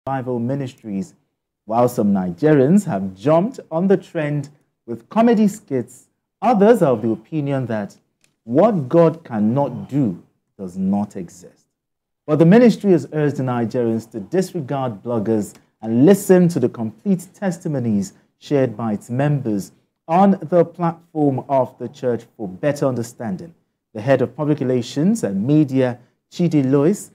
Bible Ministries, while some Nigerians have jumped on the trend with comedy skits, others are of the opinion that what God cannot do does not exist. But the ministry has urged the Nigerians to disregard bloggers and listen to the complete testimonies shared by its members on the platform of the church for better understanding. The head of public relations and media, Chidi Lois,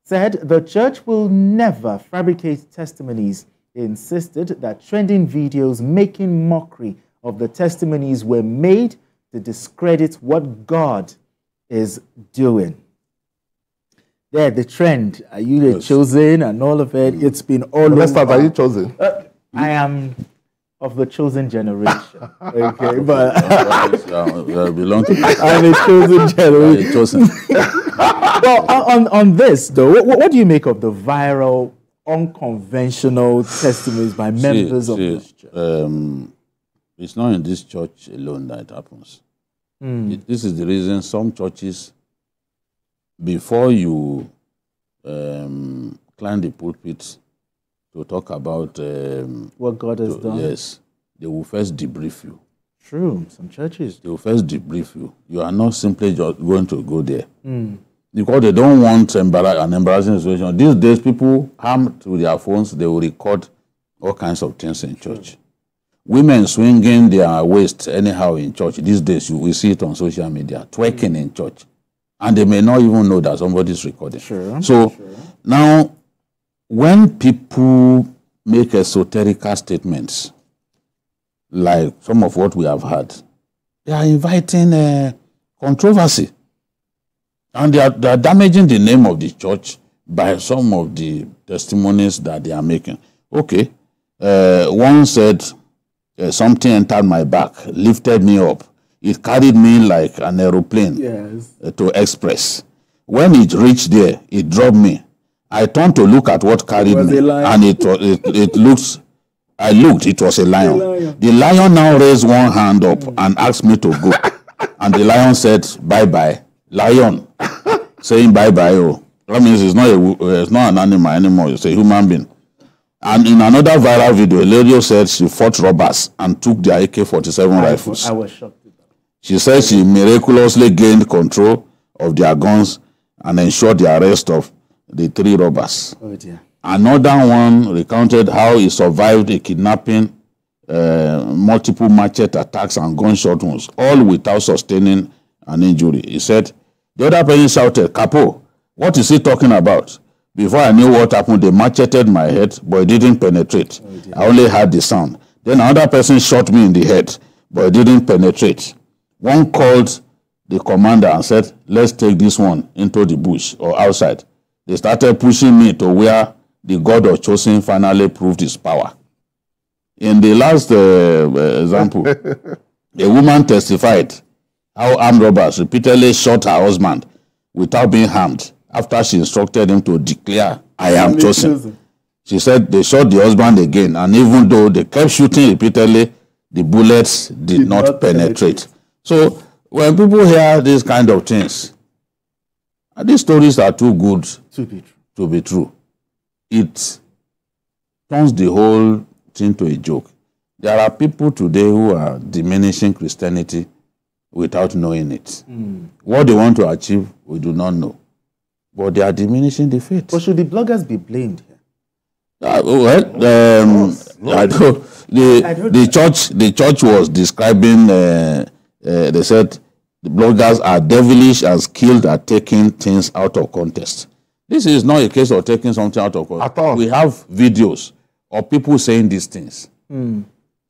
said the church will never fabricate testimonies. He insisted that trending videos making mockery of the testimonies were made to discredit what God is doing. There, the trend. Are you the chosen and all of it? It's been all over. Let's start. Are you chosen? I am of the chosen generation. Okay, but belong to I'm a chosen generation. chosen. Well, on this though, what do you make of the viral, unconventional testimonies by members of this church? It's not in this church alone that it happens. This is the reason some churches, before you climb the pulpit to talk about what God has done. Yes, they will first debrief you. True, some churches. They will first debrief you. You are not simply just going to go there. Because they don't want an embarrassing situation. These days, people harm to their phones, they will record all kinds of things in church. Women swinging their waist anyhow in church. These days, you will see it on social media, twerking in church. And they may not even know that somebody is recording. So now, when people make esoteric statements, like some of what we have had, they are inviting controversy. And they are damaging the name of the church by some of the testimonies that they are making. Okay, one said, something entered my back, lifted me up. It carried me like an aeroplane to Express. When it reached there, it dropped me. I turned to look at what carried me, and it looks. I looked, it was a lion. The lion now raised one hand up and asked me to go. And the lion said, bye-bye. Lion, saying bye-bye. Oh. That means it's not an animal anymore, it's a human being. And in another viral video, a lady said she fought robbers and took their AK-47 rifles. I was shocked. She said she miraculously gained control of their guns and ensured the arrest of the 3 robbers. Oh dear. Another one recounted how he survived a kidnapping, multiple machete attacks and gunshot wounds, all without sustaining an injury. He said, the other person shouted, Capo, what is he talking about? Before I knew what happened, they macheted my head, but it didn't penetrate. I only heard the sound. Then another person shot me in the head, but it didn't penetrate. One called the commander and said, let's take this one into the bush or outside. They started pushing me to where the God of chosen finally proved his power. In the last example, a woman testified how armed robbers repeatedly shot her husband without being harmed after she instructed him to declare, I am chosen. She said they shot the husband again, and even though they kept shooting repeatedly, the bullets did not penetrate. So when people hear these kind of things, these stories are too good to be true. It turns the whole thing to a joke. There are people today who are diminishing Christianity without knowing it. What they want to achieve, we do not know. But they are diminishing the faith. But should the bloggers be blamed here? I know the church was describing, they said the bloggers are devilish and skilled at taking things out of context. This is not a case of taking something out of context. At all. We have videos of people saying these things.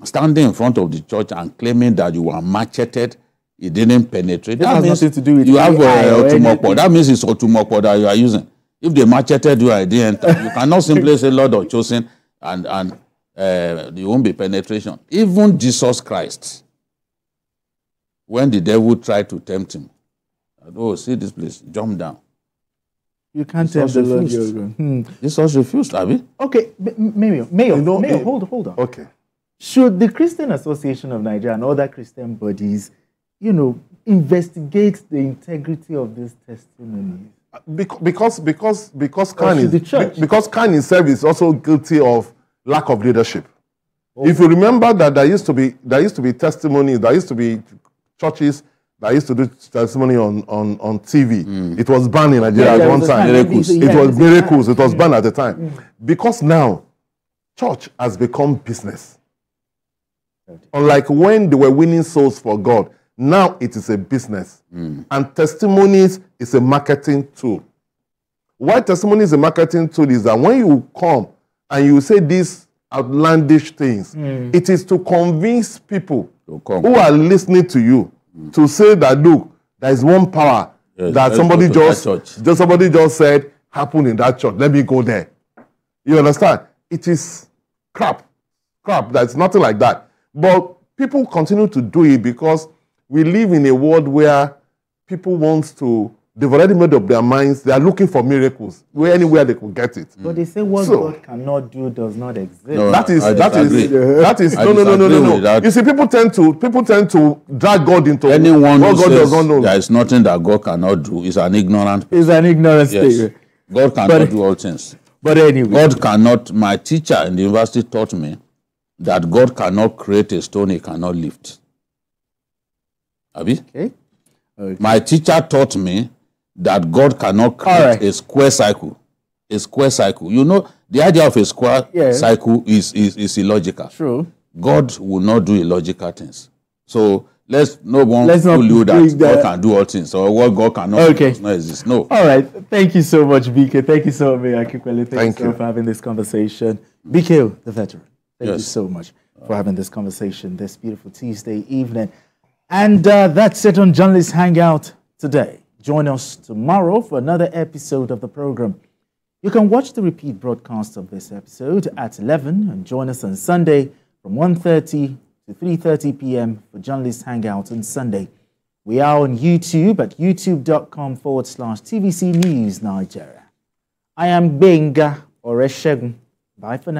Standing in front of the church and claiming that you were macheted, it didn't penetrate. That has nothing to do with you have otumokpo. That means it's otumokpo that you are using. If they macheted you, I didn't. You cannot simply say Lord of chosen and there won't be penetration. Even Jesus Christ, when the devil tried to tempt him, oh, see this place, jump down. You can't tell the Lord. Jesus refused, Abi. Okay, Mayor, hold on. Okay. Should the Christian Association of Nigeria and other Christian bodies, investigate the integrity of these testimonies? Because Khan should the church? because Khan himself is also guilty of lack of leadership. If you remember that there used to be testimonies, there used to be churches that used to do testimony on TV. It was banned in Nigeria at one time. Miracles. It was miracles. It was banned at the time. Because now, church has become business. Unlike when they were winning souls for God, now it is a business. And testimonies is a marketing tool. Why testimony is a marketing tool is that when you come and you say these outlandish things, it is to convince people who are listening to you to say that, look, there is one power that somebody just said happened in that church. Let me go there. You understand? It is crap. There's nothing like that. But people continue to do it because we live in a world where people want to, they've already made up their minds, they are looking for miracles, anywhere they could get it. But they say what God cannot do does not exist. No, no. You see, people tend to drag God into anyone what who God says does not know. there is nothing that God cannot do is an ignorant person. It's an ignorant Yes. statement. God cannot do all things. But anyway. God cannot, my teacher in the university taught me that God cannot create a stone he cannot lift. Abi? Okay. My teacher taught me that God cannot create a square cycle. A square cycle. You know, the idea of a square cycle is illogical. True. God will not do illogical things. So let's not fool you that God can do all things or what God cannot do does not exist. No. All right. Thank you so much, BK. Thank you so much, Akikwele. Thank you for having this conversation. BK, the veteran. Thank you so much for having this conversation this beautiful Tuesday evening. And that's it on Journalist Hangout today. Join us tomorrow for another episode of the program. You can watch the repeat broadcast of this episode at 11 and join us on Sunday from 1:30 to 3:30 p.m. for Journalist Hangout on Sunday. We are on YouTube at youtube.com/TVC News Nigeria. I am Benga Oreshegun. Bye for now.